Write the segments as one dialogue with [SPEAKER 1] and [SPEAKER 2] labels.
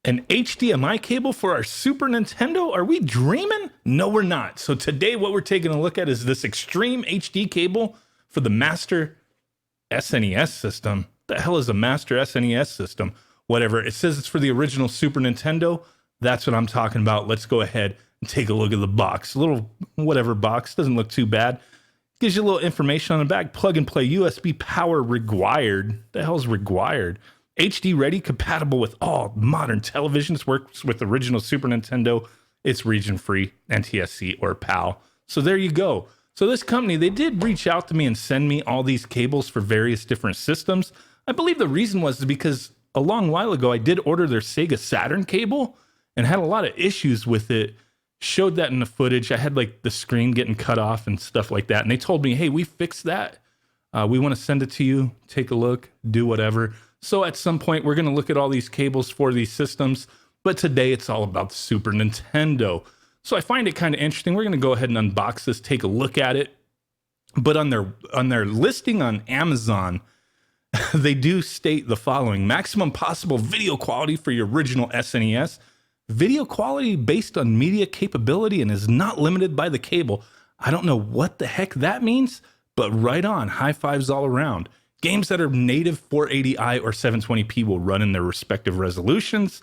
[SPEAKER 1] An HDMI cable for our Super Nintendo? Are we dreaming? No, we're not. So today what we're taking a look at is this Xtreme HD cable for the Master SNES system. The hell is a Master SNES system? Whatever. It says it's for the original Super Nintendo. That's what I'm talking about. Let's go ahead and take a look at the box. A little whatever box. Doesn't look too bad. Gives you a little information on the back. Plug and play. USB power required. The hell's required? HD ready, compatible with all modern televisions, works with original Super Nintendo. It's region free, NTSC or PAL. So there you go. So this company, they did reach out to me and send me all these cables for various different systems. I believe the reason was because a long while ago, I did order their Sega Saturn cable and had a lot of issues with it. Showed that in the footage. I had like the screen getting cut off and stuff like that. And they told me, hey, we fixed that. We want to send it to you. Take a look, do whatever. So at some point, we're going to look at all these cables for these systems. But today, it's all about the Super Nintendo. So I find it kind of interesting. We're going to go ahead and unbox this, take a look at it. But on their listing on Amazon, they do state the following: maximum possible video quality for your original SNES. Video quality based on media capability and is not limited by the cable. I don't know what the heck that means, but right on. High fives all around. Games that are native 480i or 720p will run in their respective resolutions.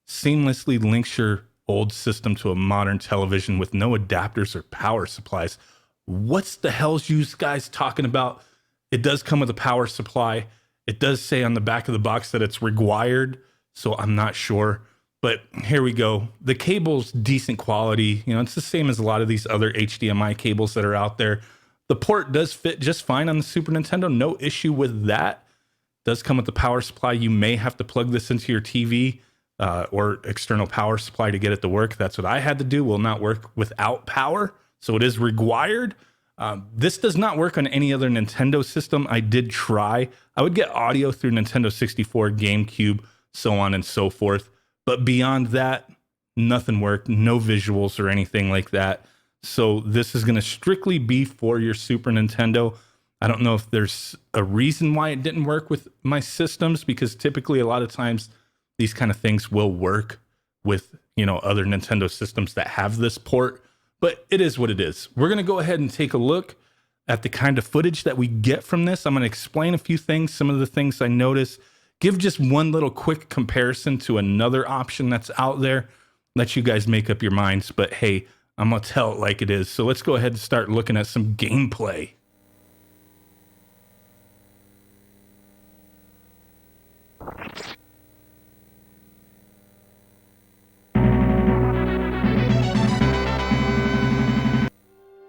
[SPEAKER 1] Seamlessly links your old system to a modern television with no adapters or power supplies. What's the hell's you guys talking about? It does come with a power supply. It does say on the back of the box that it's required, so I'm not sure. But here we go. The cable's decent quality. You know, it's the same as a lot of these other HDMI cables that are out there. The port does fit just fine on the Super Nintendo. No issue with that. Does come with the power supply. You may have to plug this into your TV or external power supply to get it to work. That's what I had to do. Will not work without power. So it is required. This does not work on any other Nintendo system. I did try. I would get audio through Nintendo 64, GameCube, so on and so forth. But beyond that, nothing worked. No visuals or anything like that. So this is going to strictly be for your Super Nintendo. I don't know if there's a reason why it didn't work with my systems, because typically a lot of times these kind of things will work with, you know, other Nintendo systems that have this port. But it is what it is. We're going to go ahead and take a look at the kind of footage that we get from this. I'm going to explain a few things, some of the things I noticed, give just one little quick comparison to another option that's out there. Let you guys make up your minds. But hey, I'm going to tell it like it is. So let's go ahead and start looking at some gameplay.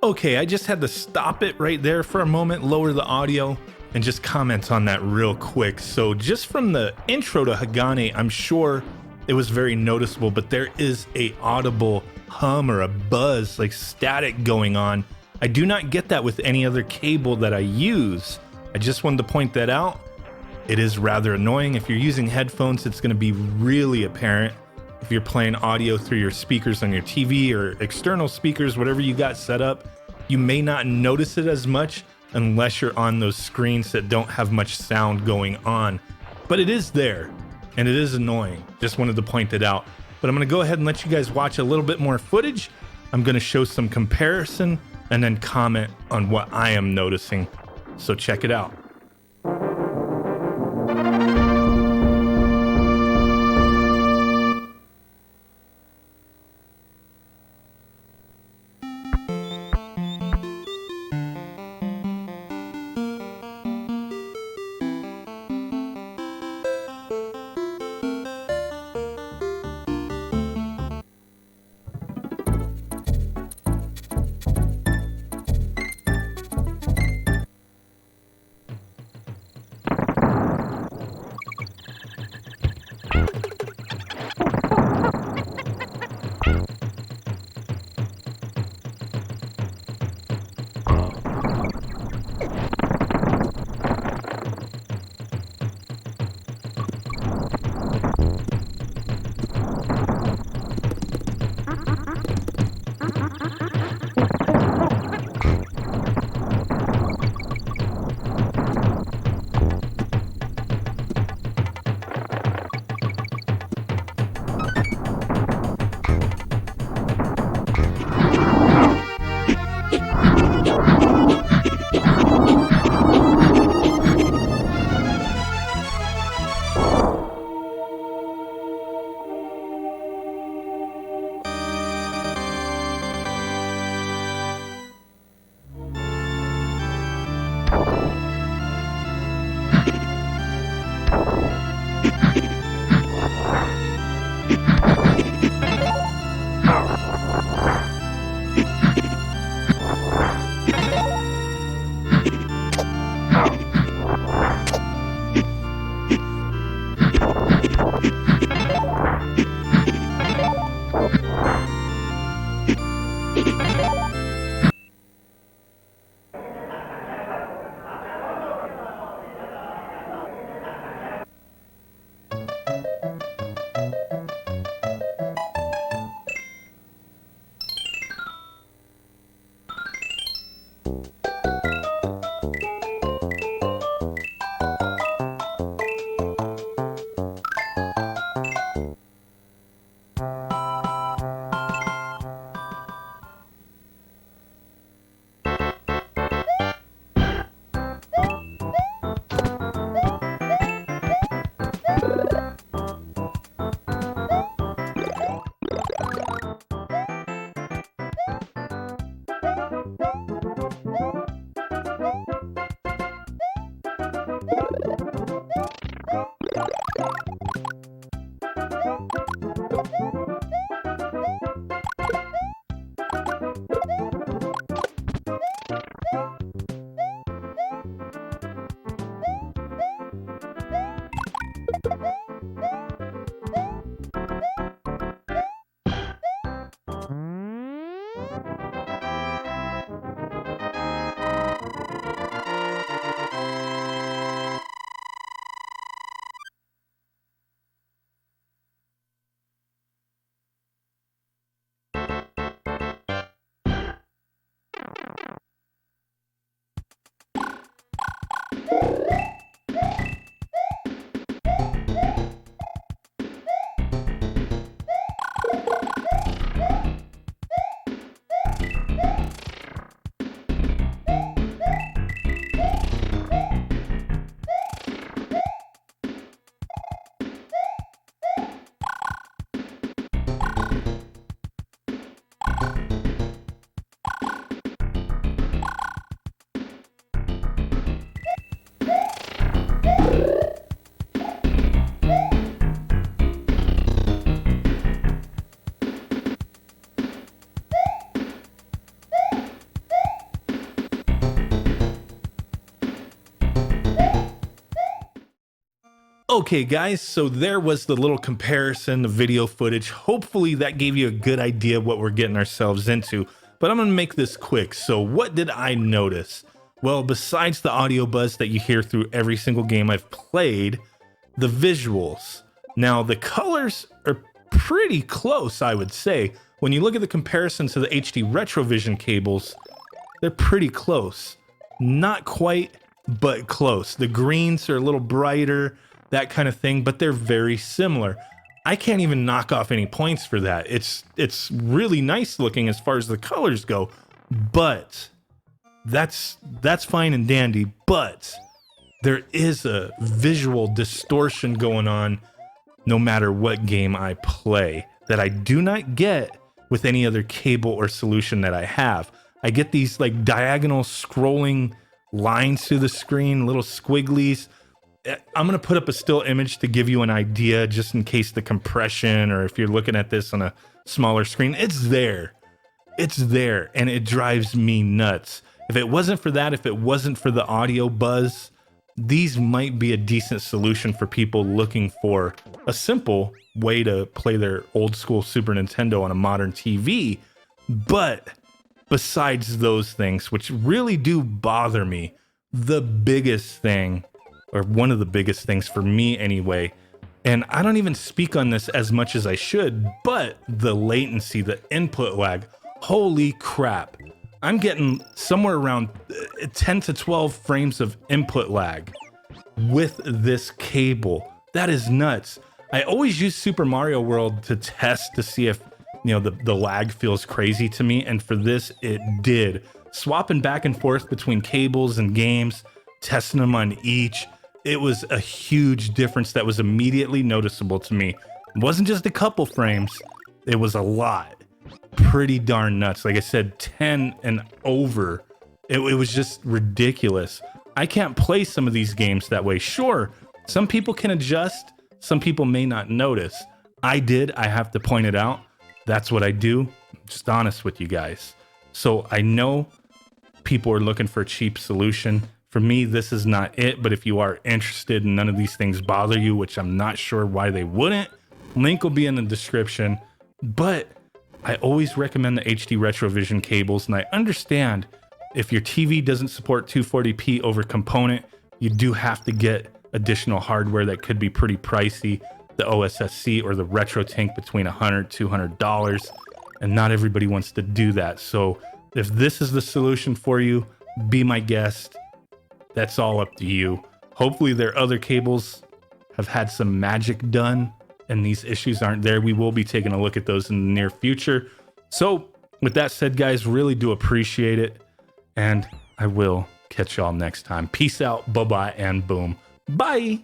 [SPEAKER 1] Okay, I just had to stop it right there for a moment, lower the audio, and just comment on that real quick. So just from the intro to Hagane, I'm sure it was very noticeable, but there is a audible hum or a buzz, like static going on. I do not get that with any other cable that I use. I just wanted to point that out. It is rather annoying. If you're using headphones, it's going to be really apparent. If you're playing audio through your speakers on your TV or external speakers, whatever you got set up, you may not notice it as much unless you're on those screens that don't have much sound going on. But it is there, and it is annoying. Just wanted to point it out. But I'm going to go ahead and let you guys watch a little bit more footage. I'm going to show some comparison and then comment on what I am noticing. So check it out. Okay guys, so there was the little comparison of video footage. Hopefully that gave you a good idea of what we're getting ourselves into, but I'm gonna make this quick. So what did I notice? Well, besides the audio buzz that you hear through every single game I've played, the visuals. Now the colors are pretty close, I would say. When you look at the comparison to the HD Retrovision cables, they're pretty close. Not quite, but close. The greens are a little brighter, that kind of thing, but they're very similar. I can't even knock off any points for that. It's really nice looking as far as the colors go, but that's fine and dandy, but there is a visual distortion going on no matter what game I play that I do not get with any other cable or solution that I have. I get these like diagonal scrolling lines through the screen, little squigglies. I'm going to put up a still image to give you an idea just in case the compression, or if you're looking at this on a smaller screen, it's there. It's there, and it drives me nuts. If it wasn't for that, if it wasn't for the audio buzz, these might be a decent solution for people looking for a simple way to play their old school Super Nintendo on a modern TV. But besides those things, which really do bother me, the biggest thing, or one of the biggest things for me anyway, and I don't even speak on this as much as I should, but the latency, the input lag, holy crap. I'm getting somewhere around 10 to 12 frames of input lag with this cable. That is nuts. I always use Super Mario World to test to see if, you know, the lag feels crazy to me, and for this it did. Swapping back and forth between cables and games, testing them on each, it was a huge difference that was immediately noticeable to me. It wasn't just a couple frames, it was a lot. Pretty darn nuts. Like I said, 10 and over. It was just ridiculous. I can't play some of these games that way. Sure, some people can adjust, some people may not notice. I did, I have to point it out. That's what I do. I'm just honest with you guys. So I know people are looking for a cheap solution. For me, this is not it, but if you are interested and none of these things bother you, which I'm not sure why they wouldn't, link will be in the description. But I always recommend the HD Retrovision cables, and I understand if your TV doesn't support 240p over component, you do have to get additional hardware that could be pretty pricey, the OSSC or the RetroTink between $100, $200, and not everybody wants to do that. So if this is the solution for you, be my guest. That's all up to you. Hopefully their other cables have had some magic done and these issues aren't there. We will be taking a look at those in the near future. So with that said, guys, really do appreciate it. And I will catch y'all next time. Peace out, bye-bye, and boom. Bye.